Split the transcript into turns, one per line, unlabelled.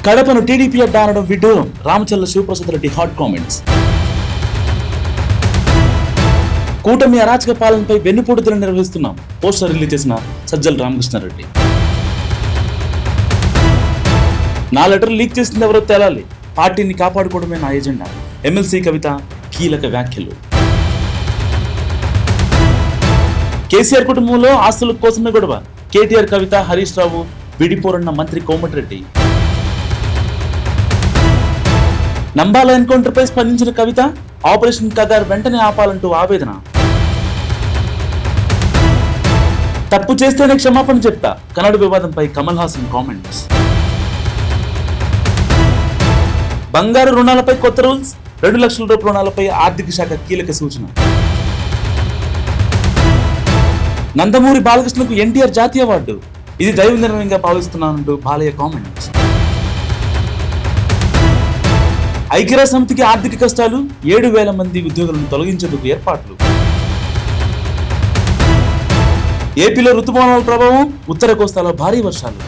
కడపను TDP అడ్డా అనడం విడ్డూరం. రామచల్ల Sivaprasad Reddy hot comments. కూటమి అరాచక పాలనపై వెన్నుపోటుదల నిర్వహిస్తున్నాం. పోస్టర్ రిలీజ్ చేసిన సజ్జల రామకృష్ణారెడ్డి. నా లెటర్ లీక్ చేసింది ఎవరో తేలాలి. పార్టీని కాపాడుకోవడమే నా ఎజెండా. ఎమ్మెల్సీ కవిత కీలక వ్యాఖ్యలు. కేసీఆర్ కుటుంబంలో ఆస్తుల కోసమే గొడవ. కేటీఆర్, కవిత, హరీష్ రావు విడిపోరన్న మంత్రి కోమటిరెడ్డి. నంబాల ఎన్కౌంటర్ పై స్పందించిన కవిత, ఆపరేషన్ కగార్ వెంటనే ఆపాలంటూ ఆవేదన. తప్పు చేస్తేనే క్షమాపణ చెప్తా. కన్నడ వివాదంపై కమల్ హాసన్ కామెంట్స్. బంగారు రుణాలపై కొత్త రూల్స్. 2 లక్షల రూపాయల రుణాలపై ఆర్థిక శాఖ కీలక సూచన. నందమూరి బాలకృష్ణకు ఎన్టీఆర్ జాతీయ అవార్డు. ఇది దైవ నిర్ణయంగా భావిస్తున్నానంటూ బాలయ్య కామెంట్స్. ఐక్యరాజ్య సమితికి ఆర్థిక కష్టాలు. 7,000 మంది ఉద్యోగులను తొలగించేందుకు ఏర్పాట్లు. ఏపీలో రుతుపవనాల ప్రభావం. ఉత్తర కోస్తాలో భారీ వర్షాలు.